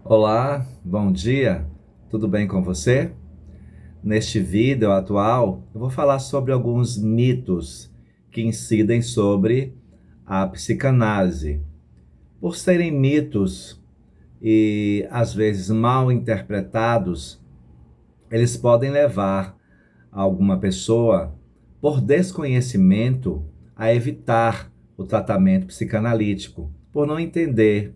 Olá, bom dia, tudo bem com você? Neste vídeo atual, eu vou falar sobre alguns mitos que incidem sobre a psicanálise. Por serem mitos e às vezes mal interpretados, eles podem levar alguma pessoa, por desconhecimento, a evitar o tratamento psicanalítico, por não entender,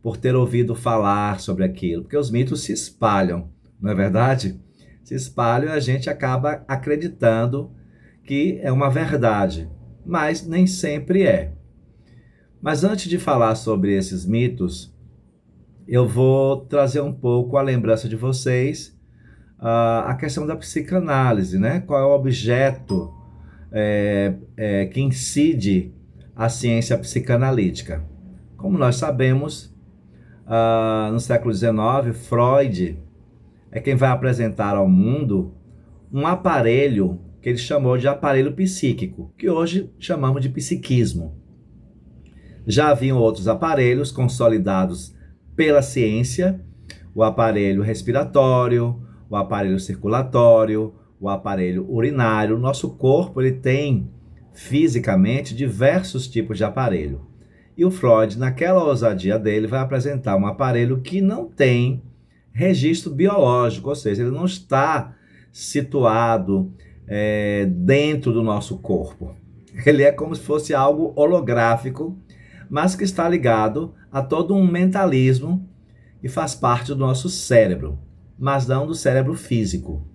por ter ouvido falar sobre aquilo, porque os mitos se espalham, não é verdade? Se espalham e a gente acaba acreditando que é uma verdade, mas nem sempre é. Mas antes de falar sobre esses mitos, eu vou trazer um pouco a lembrança de vocês a questão da psicanálise, né? Qual é o objeto que incide a ciência psicanalítica? Como nós sabemos, no século XIX, Freud é quem vai apresentar ao mundo um aparelho que ele chamou de aparelho psíquico, que hoje chamamos de psiquismo. Já haviam outros aparelhos consolidados pela ciência, o aparelho respiratório, o aparelho circulatório, o aparelho urinário. Nosso corpo ele tem fisicamente diversos tipos de aparelho. E o Freud, naquela ousadia dele, vai apresentar um aparelho que não tem registro biológico, ou seja, ele não está situado dentro do nosso corpo. Ele é como se fosse algo holográfico, mas que está ligado a todo um mentalismo e faz parte do nosso cérebro, mas não do cérebro físico.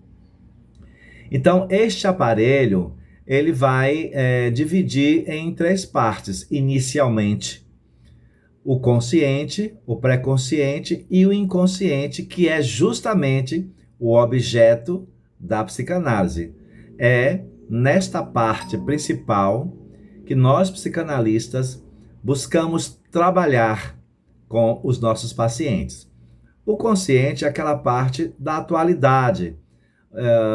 Então, este aparelho, ele vai dividir em três partes, inicialmente. O consciente, o pré-consciente e o inconsciente, que é justamente o objeto da psicanálise. É nesta parte principal que nós, psicanalistas, buscamos trabalhar com os nossos pacientes. O consciente é aquela parte da atualidade.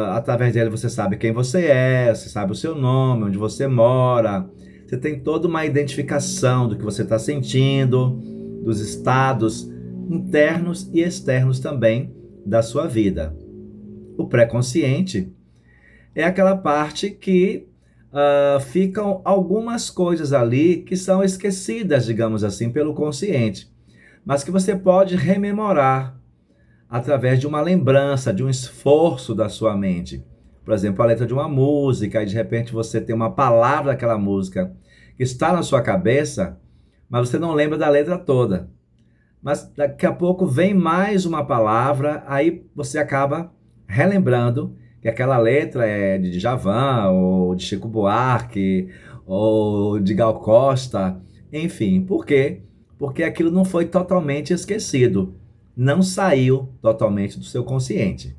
Através dele você sabe quem você é, você sabe o seu nome, onde você mora, você tem toda uma identificação do que você está sentindo, dos estados internos e externos também da sua vida. O pré-consciente é aquela parte que ficam algumas coisas ali que são esquecidas, digamos assim, pelo consciente, mas que você pode rememorar através de uma lembrança, de um esforço da sua mente. Por exemplo, a letra de uma música, e de repente você tem uma palavra daquela música que está na sua cabeça, mas você não lembra da letra toda. Mas daqui a pouco vem mais uma palavra, aí você acaba relembrando que aquela letra é de Djavan, ou de Chico Buarque, ou de Gal Costa, enfim. Por quê? Porque aquilo não foi totalmente esquecido, não saiu totalmente do seu consciente.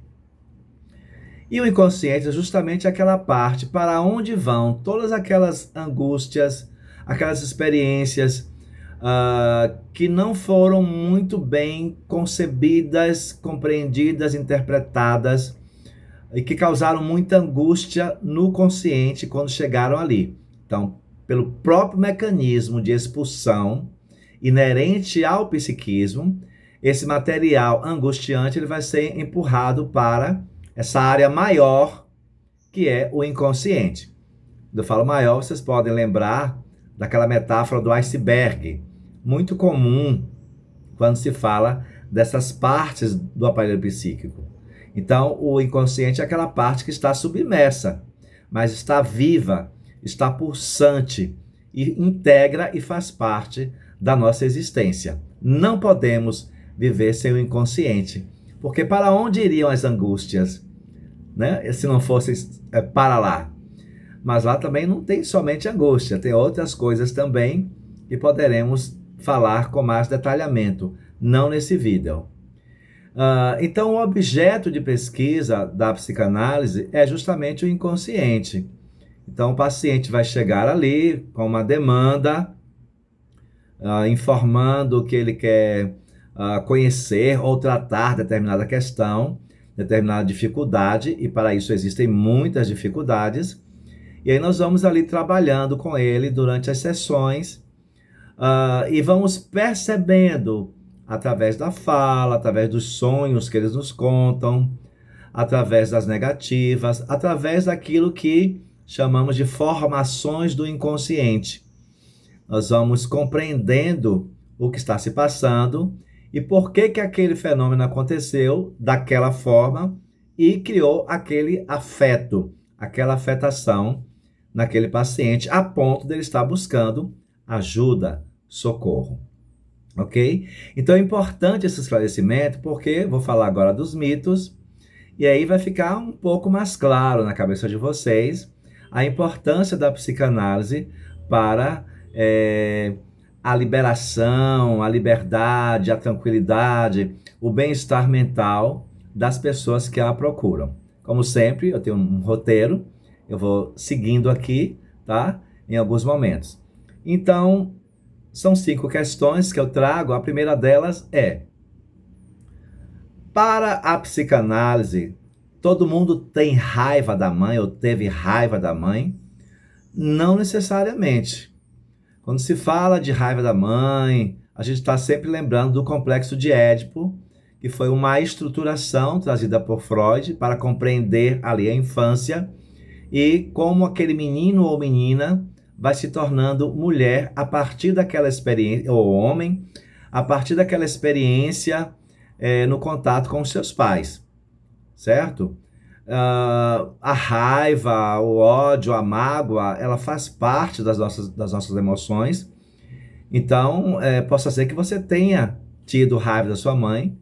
E o inconsciente é justamente aquela parte para onde vão todas aquelas angústias, aquelas experiências que não foram muito bem concebidas, compreendidas, interpretadas e que causaram muita angústia no consciente quando chegaram ali. Então, pelo próprio mecanismo de expulsão inerente ao psiquismo, esse material angustiante ele vai ser empurrado para essa área maior que é o inconsciente. Quando eu falo maior, vocês podem lembrar daquela metáfora do iceberg, muito comum quando se fala dessas partes do aparelho psíquico. Então, o inconsciente é aquela parte que está submersa, mas está viva, está pulsante e integra e faz parte da nossa existência. Não podemos viver sem o inconsciente, porque para onde iriam as angústias, né? Se não fosse para lá. Mas lá também não tem somente angústia, tem outras coisas também que poderemos falar com mais detalhamento, não nesse vídeo. Então, o objeto de pesquisa da psicanálise é justamente o inconsciente. Então, o paciente vai chegar ali com uma demanda, informando que ele quer conhecer ou tratar determinada questão, determinada dificuldade, e para isso existem muitas dificuldades. E aí nós vamos ali trabalhando com ele durante as sessões e vamos percebendo através da fala, através dos sonhos que eles nos contam, através das negativas, através daquilo que chamamos de formações do inconsciente. Nós vamos compreendendo o que está se passando e por que que aquele fenômeno aconteceu daquela forma e criou aquele afeto, aquela afetação naquele paciente, a ponto dele estar buscando ajuda, socorro. Ok? Então é importante esse esclarecimento, porque vou falar agora dos mitos, e aí vai ficar um pouco mais claro na cabeça de vocês a importância da psicanálise para a liberação, a liberdade, a tranquilidade, o bem-estar mental das pessoas que a procuram. Como sempre, eu tenho um roteiro, eu vou seguindo aqui, tá? Em alguns momentos. Então, são 5 questões que eu trago. A primeira delas é: para a psicanálise, todo mundo tem raiva da mãe ou teve raiva da mãe? Não necessariamente. Quando se fala de raiva da mãe, a gente está sempre lembrando do complexo de Édipo, que foi uma estruturação trazida por Freud para compreender ali a infância e como aquele menino ou menina vai se tornando mulher a partir daquela experiência, ou homem, a partir daquela experiência no contato com os seus pais, certo? A raiva, o ódio, a mágoa, ela faz parte das nossas emoções. Então, possa ser que você tenha tido raiva da sua mãe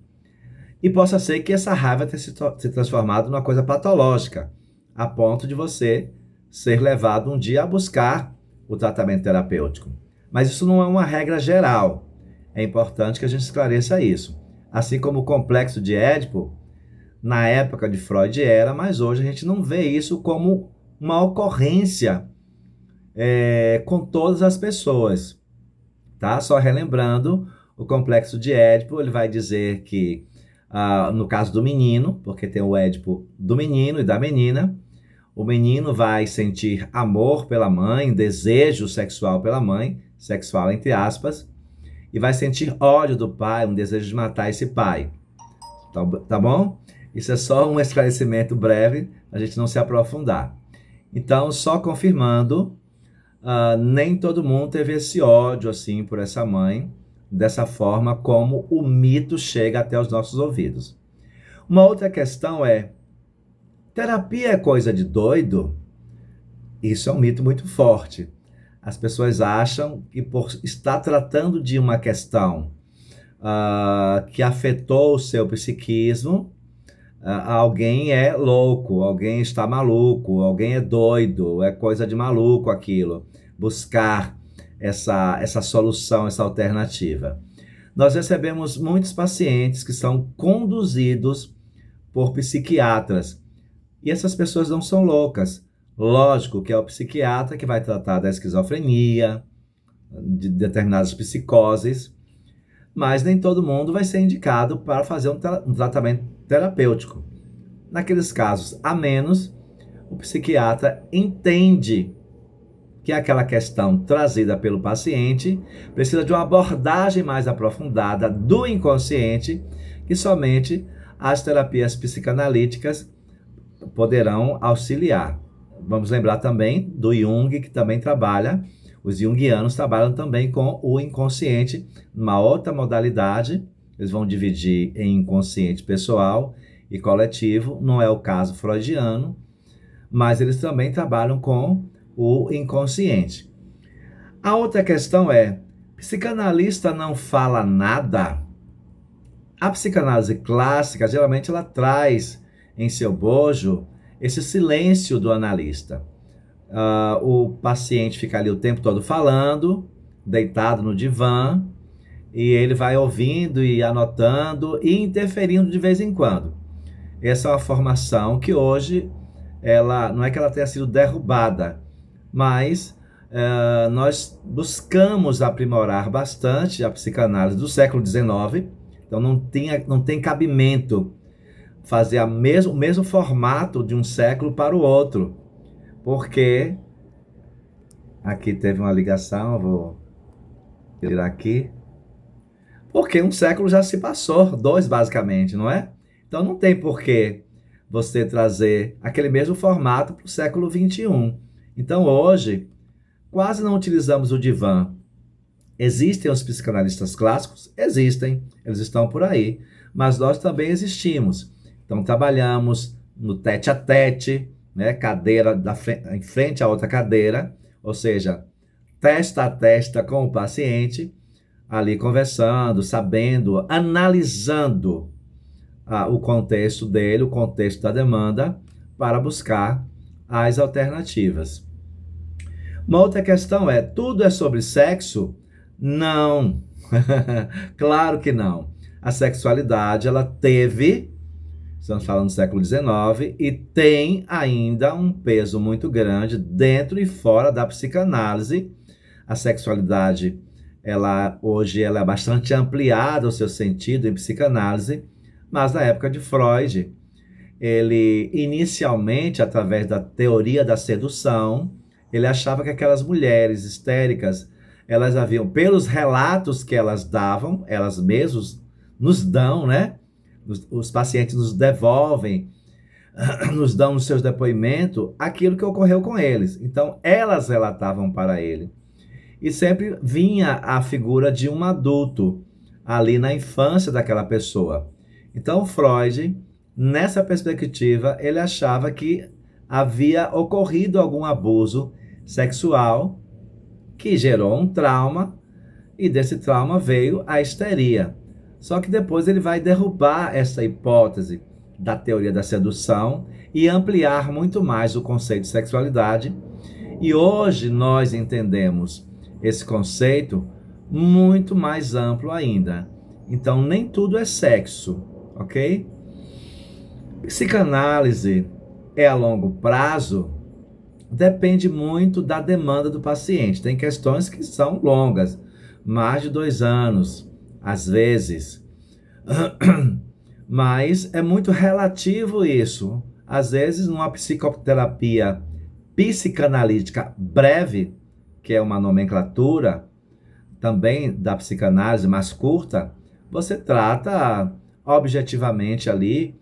e possa ser que essa raiva tenha se transformado numa coisa patológica, a ponto de você ser levado um dia a buscar o tratamento terapêutico. Mas isso não é uma regra geral. É importante que a gente esclareça isso. Assim como o complexo de Édipo, na época de Freud era, mas hoje a gente não vê isso como uma ocorrência com todas as pessoas, tá? Só relembrando, o complexo de Édipo, ele vai dizer que, no caso do menino, porque tem o Édipo do menino e da menina, o menino vai sentir amor pela mãe, desejo sexual pela mãe, sexual entre aspas, e vai sentir ódio do pai, um desejo de matar esse pai. Tá bom? Isso é só um esclarecimento breve, a gente não se aprofundar. Então, só confirmando, nem todo mundo teve esse ódio assim por essa mãe, dessa forma como o mito chega até os nossos ouvidos. Uma outra questão é: terapia é coisa de doido? Isso é um mito muito forte. As pessoas acham que por estar tratando de uma questão que afetou o seu psiquismo, alguém é louco, alguém está maluco, alguém é doido, é coisa de maluco aquilo. Buscar essa solução, essa alternativa. Nós recebemos muitos pacientes que são conduzidos por psiquiatras e essas pessoas não são loucas. Lógico que é o psiquiatra que vai tratar da esquizofrenia, de determinadas psicoses, mas nem todo mundo vai ser indicado para fazer um tratamento terapêutico. Naqueles casos a menos, o psiquiatra entende que aquela questão trazida pelo paciente precisa de uma abordagem mais aprofundada do inconsciente, que somente as terapias psicanalíticas poderão auxiliar. Vamos lembrar também do Jung, que também trabalha, os junguianos trabalham também com o inconsciente, uma outra modalidade. Eles vão dividir em inconsciente pessoal e coletivo, não é o caso freudiano, mas eles também trabalham com o inconsciente. A outra questão é: psicanalista não fala nada? A psicanálise clássica, geralmente, ela traz em seu bojo esse silêncio do analista. O paciente fica ali o tempo todo falando, deitado no divã, e ele vai ouvindo e anotando e interferindo de vez em quando. Essa é uma formação que hoje, ela não é que ela tenha sido derrubada, mas nós buscamos aprimorar bastante a psicanálise do século XIX, então não tem cabimento fazer o mesmo formato de um século para o outro, porque aqui teve uma ligação, eu vou tirar aqui, Porque um século já se passou, dois basicamente, não é? Então não tem porquê você trazer aquele mesmo formato para o século XXI. Então hoje, quase não utilizamos o divã. Existem os psicanalistas clássicos? Existem, eles estão por aí. Mas nós também existimos. Então trabalhamos no tete a tete, né? Cadeira em frente à outra cadeira, ou seja, testa a testa com o paciente, ali conversando, sabendo, analisando o contexto dele, o contexto da demanda, para buscar as alternativas. Uma outra questão é: tudo é sobre sexo? Não. Claro que não. A sexualidade, ela teve, estamos falando do século XIX, e tem ainda um peso muito grande dentro e fora da psicanálise. A sexualidade, hoje ela é bastante ampliada o seu sentido em psicanálise, mas na época de Freud, ele inicialmente, através da teoria da sedução, ele achava que aquelas mulheres histéricas, elas haviam, pelos relatos que elas davam, elas mesmas nos dão, né? Os pacientes nos devolvem, nos dão nos seus depoimentos aquilo que ocorreu com eles. Então, elas relatavam para ele. E sempre vinha a figura de um adulto ali na infância daquela pessoa. Então, Freud, nessa perspectiva, ele achava que havia ocorrido algum abuso sexual que gerou um trauma, e desse trauma veio a histeria. Só que depois ele vai derrubar essa hipótese da teoria da sedução e ampliar muito mais o conceito de sexualidade. E hoje nós entendemos esse conceito muito mais amplo ainda. Então, nem tudo é sexo, ok? Psicanálise é a longo prazo? Depende muito da demanda do paciente. Tem questões que são longas, mais de 2 anos, às vezes. Mas é muito relativo isso. Às vezes, numa psicoterapia psicanalítica breve, que é uma nomenclatura também da psicanálise mais curta, você trata objetivamente ali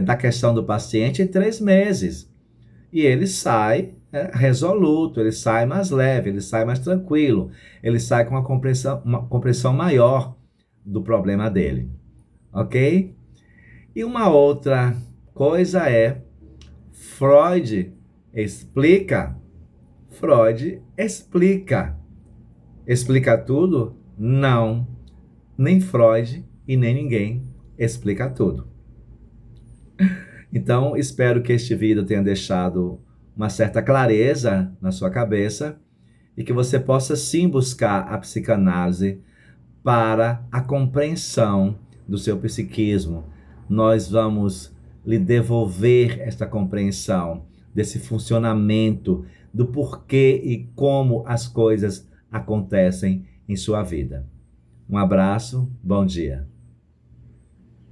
da questão do paciente em 3 meses. E ele sai resoluto, ele sai mais leve, ele sai mais tranquilo, ele sai com uma compreensão maior do problema dele, ok? E uma outra coisa é, Freud explica. Freud explica. Explica tudo? Não. Nem Freud e nem ninguém explica tudo. Então, espero que este vídeo tenha deixado uma certa clareza na sua cabeça e que você possa sim buscar a psicanálise para a compreensão do seu psiquismo. Nós vamos lhe devolver esta compreensão desse funcionamento, do porquê e como as coisas acontecem em sua vida. Um abraço, bom dia.